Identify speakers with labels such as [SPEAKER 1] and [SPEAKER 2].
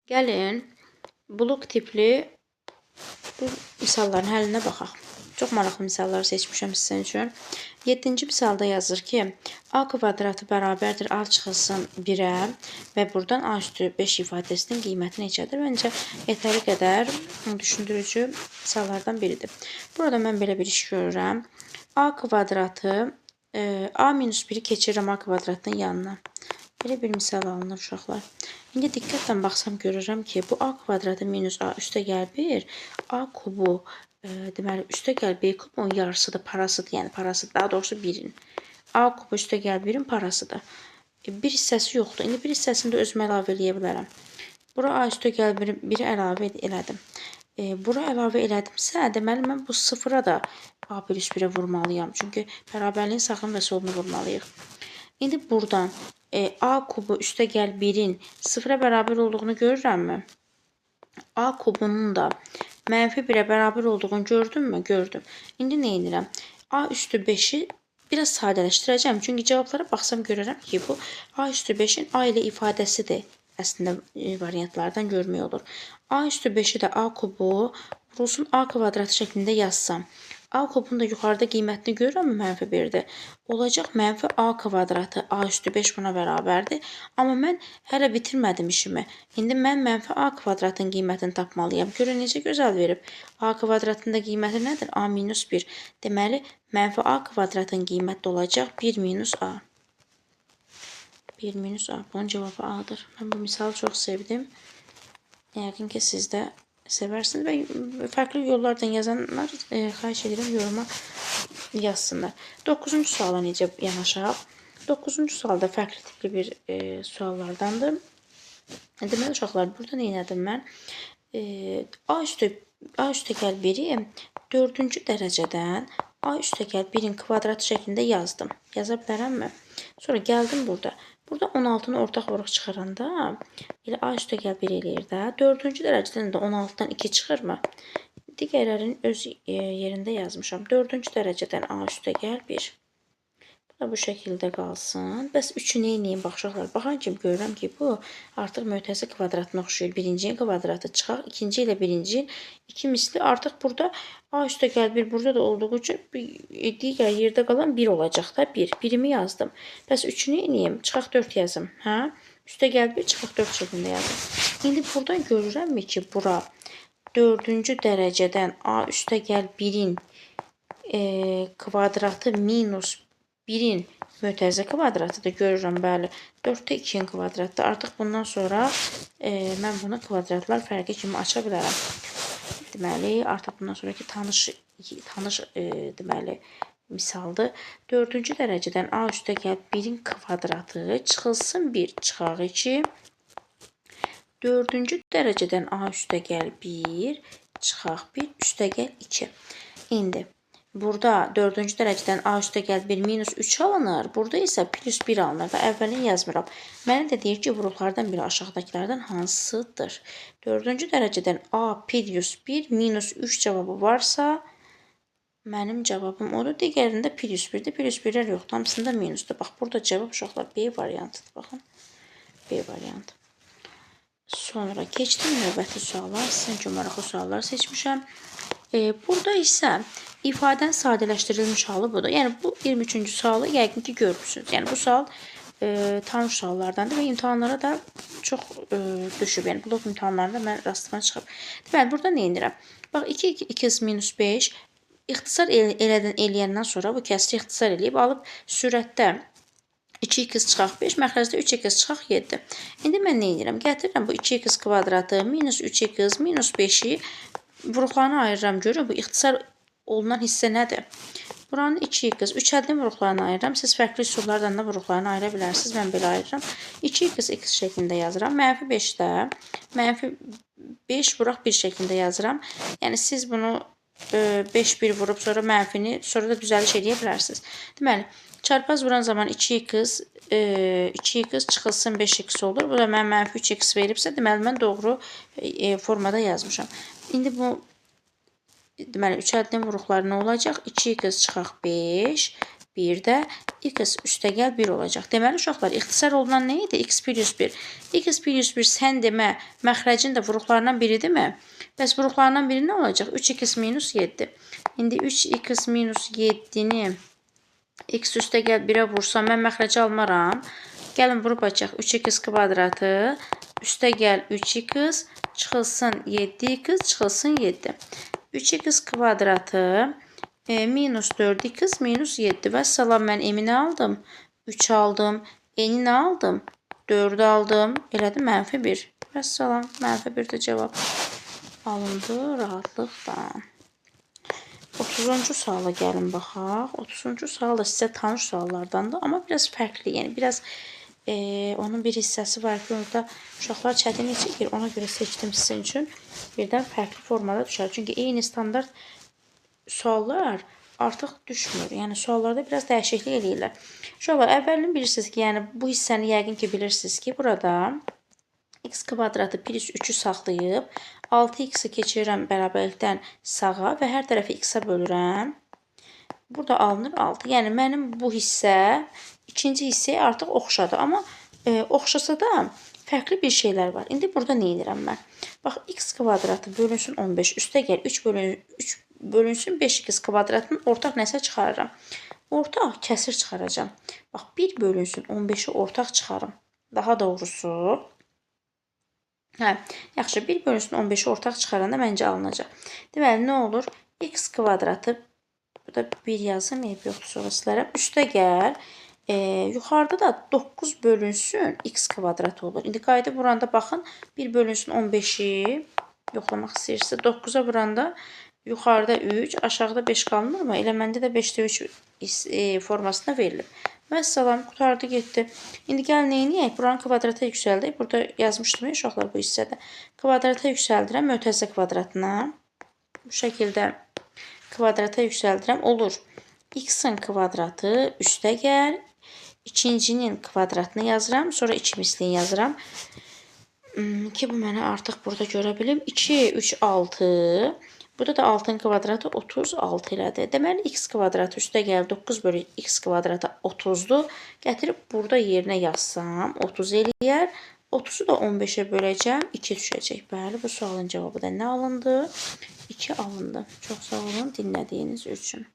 [SPEAKER 1] Gəlin blok tipli bu misalların həllinə baxaq. Çox maraqlı misallar seçmişəm sizin üçün. 7-ci misalda yazır ki, a kvadratı bərabərdir a çıxılsın 1-ə və buradan a üstü 5 ifadəsinin qiyməti neçədir? Məncə yetəri qədər düşündürücü misallardan biridir. Burada mən belə bir iş görürəm. A kvadratı a minus 1-i keçirirəm a kvadratının yanına. Belə bir misal alınır uşaqlar. İndi diqqətlə baxsam görürəm ki, bu a kvadratı minus a üstə gəl 1, a kubu deməli üstə gəl b kubun yarısıdır, parasıdır. Yəni parası daha doğrusu 1-in. A kubu üstə gəl 1-in parasıdır. Bir hissəsi yoxdur. İndi bir hissəsini də özümə əlavə eləyə bilərəm. Bura a üstə gəl 1-i əlavə elədim. Bura əlavə elədimsə, deməli mən bu sıfıra da a plus 1-ə vurmalıyam. Çünki bərabərliyin sağını və solunu vurmalıyıq. İndi buradan a kubu üstə gəl 1-in 0-a bərabər olduğunu görürəmmi? A kubunun da mənfi 1-ə bərabər olduğunu gördünmü? Gördüm. İndi nə edirəm? A üstü 5-i biraz sadələşdirəcəm. Çünki cavablara baxsam görərəm ki, bu a üstü 5-in a ilə ifadəsidir. Əslində variantlardan görmək olur. A üstü 5-i də a kubu vurulsun a kvadratı şəklində yazsam. A kubunun da yuxarıda qiymətini görürəmmi? Mənfi 1-dir. Olacaq mənfi a kvadratı. A üstü 5 buna bərabərdir. Amma mən hələ bitirmədim işimi. İndi mən mənfi a kvadratın qiymətini tapmalıyam. Görün necə gözəl verib. A kvadratın da qiyməti nədir? A minus 1. Deməli, mənfi a kvadratın qiyməti olacaq 1 minus a. 1 minus a. Bunun cavabı a-dır. Mən bu misalı çox sevdim. Yəqin ki, siz də seversiniz və fərqli yollardan yazanlar xahiş edirəm yoruma yazsınlar. 9-cu suala necə yanaşaq? 9-cu sualda fərqli tipli bir suallardandır. Deməli uşaqlar, burada nə elədim mən? A üstə gəl 1-i 4-cü dərəcədən a üstə gəl 1-in kvadratı şəklində yazdım. Yaza bilərəmmi? Sonra gəldim burada. Burada 16-nı ortaq vuruq çıxaranda elə a üstə gəl 1 eləyir də. 4-cü dərəcədən də 16-dan 2 çıxırmı? Digərlərini öz yerində yazmışam. 4-cü dərəcədən a üstə gəl 1. Bu da bu şəkildə qalsın. Bəs 3-ü neyniyim? Baxışaqlar. Baxan kimi görürəm ki, bu artıq mötərizə kvadratına oxşuyur. Birincinin kvadratı çıxaq. İkinci ilə birincinin 2 misli. Artıq burada a üstə gəl 1 burada da olduğu üçün digər yerdə qalan 1 olacaq da. 1. Birimi yazdım. Bəs 3-ü neyniyim? Çıxaq 4 yazım. Hə? Üstə gəl 1, çıxaq 4 şəklində yazdım. İndi buradan görürəmmi ki, bura 4-cü dərəcədən a üstə gəl 1-in kvadratı minus 1-in mötərizə kvadratıdır. Görürəm, bəli. 4-də 2-in kvadratıdır. Artıq bundan sonra mən bunu kvadratlar fərqi kimi aça bilərəm. Deməli, artıq bundan sonraki tanış deməli, misaldır. 4-cü dərəcədən a üstə gəl 1-in kvadratı çıxılsın 1, çıxaq 2. 4-cü dərəcədən a üstə gəl 1, çıxaq 1, üstə gəl 2. İndi burada 4-cü dərəcədən a üstə gəl 1 minus 3 alınır. Burada isə plus 1 alınır və əvvəlini yazmıram. Mənə də deyir ki, vuruqlardan biri aşağıdakilərdən hansıdır? 4-cü dərəcədən a plus 1 minus 3 cavabı varsa, mənim cavabım odur. Digərində plus 1-dir. Plus 1-lər yoxdur. Hamısında minusdur. Bax, burada cavab uşaqlar B variantıdır. Baxın. B variantı. Sonra keçdim növbəti suallar. Sizin üçün maraqlı suallar seçmişəm. Burada isə ifadən sadələşdirilmiş halı budur. Yəni, bu 23-cü sualı yəqin ki, görmüşsünüz. Yəni, bu sual tanış suallardandır və imtahanlara da çox düşüb. Yəni, blok imtahanlarında mən rastıma çıxıb. Deməli, burada nə edirəm? Bax, 2x minus 5 ixtisar eləyəndən sonra bu kəsri ixtisar eləyib, alıb sürətdə 2x çıxaq 5, məxrəcdə 3x çıxaq 7. İndi mən nə edirəm? Gətirirəm bu 2x kvadratı minus 3x minus 5-i vuruqlarını ayırıram. Görün, bu ixtisar olunan hissə nədir? Buranın 2x, 3 ədədin vuruqlarını ayırıram. Siz fərqli üsullardan da vuruqlarını ayıra bilərsiniz. Mən belə ayırıram. 2x x şəklində yazıram. Mənfi 5-də, mənfi 5 vuraq 1 şəklində yazıram. Yəni, siz bunu 5-1 vurub, sonra mənfini, sonra da düzəliş eləyə bilərsiniz. Deməli, çarpaz vuran zaman 2x çıxılsın 5x olur. Bu da mən mənfi 3x veribsə, deməli, mən doğru formada yazmışam. İndi bu, deməli, 3 ədədin vuruqları nə olacaq? 2x çıxaq 5, bir də x üstəgəl 1 olacaq. Deməli, uşaqlar, ixtisar olunan nə idi? X1 101. X1 101 sən demə, məxrəcin də vuruqlarından biridirmi? Bəs vuruqlarından biri nə olacaq? 3x minus 7. İndi 3x minus 7-ni x üstəgəl 1-ə vursam, mən məxrəci almaram. Gəlin, vurub açaq. 3x kvadratı üstəgəl 3x çıxılsın 7x çıxılsın 7. 3x kvadratı minus 4x minus 7. Və salam, mən m-ni aldım. 3 aldım. N-i nə aldım? 4 aldım. Elədi mənfi 1. Və salam, mənfi 1 də cavab alındı rahatlıqla. 30-cu suala gəlin baxaq. 30-cu sual da sizə tanış suallardandır. Amma biraz fərqli. Yəni, biraz onun bir hissəsi var ki, orada uşaqlar çətinlik çəkir. Ona görə seçdim sizin üçün. Birdən fərqli formada düşər. Çünki eyni standart suallar artıq düşmür. Yəni, suallarda biraz dəyişiklik eləyirlər. Uşaqlar, əvvəlini bilirsiniz ki, yəni bu hissəni yəqin ki, bilirsiniz ki, burada x kvadratı plus 3-ü saxlayıb 6x-i keçirirəm bərabərlikdən sağa və hər tərəfi x-ə bölürəm. Burada alınır 6. Yəni, mənim bu hissə ikinci hissəyə artıq oxşadı. Amma oxşasa da fərqli bir şeylər var. İndi burada nə edirəm mən? Bax, x kvadratı bölünsün 15. Üstəgəl 3 bölünsün 5x kvadratının ortaq nəsə çıxarıram. Ortaq kəsir çıxaracam. Bax, 1 bölünsün 15-i ortaq çıxarım. Daha doğrusu, yaxşı, 1 bölünsün 15-i ortaq çıxaranda məncə alınacaq. Deməli, nə olur? X kvadratı, burada 1 yazım, yoxdur sonra silərəm. Üstəgəl, yuxarıda da 9 bölünsün x kvadratı olur. İndi qayda vuranda baxın, 1 bölünsün 15-i yoxlamaq istəyirsə, 9-a vuranda yuxarıda 3, aşağıda 5 qalmırmı? Elə məndə də 5-də 3 formasında verilir. Məsələn, qutardı, getdi. İndi gəlin, neyniyək? Buranın kvadrata yüksəldik. Burada yazmışdım ya, uşaqlar, bu hissədə. Kvadrata yüksəldirəm, mötərizə kvadratına. Bu şəkildə kvadrata yüksəldirəm. Olur. X-in kvadratı üstəgəl. İkincinin kvadratını yazıram. Sonra 2 mislini yazıram. Ki, bu mənə artıq burada görə bilim. 2, 3, 6. Burada da 6-ın kvadratı 36 elədir. Deməli, x kvadratı üstəgəl 9 bölü x kvadratı 30-dur. Gətirib burada yerinə yazsam 30 eləyər. 30-u da 15-ə böləcəm, 2 düşəcək. Bəli, bu sualın cavabı da nə alındı? 2 alındı. Çox sağ olun dinlədiyiniz üçün.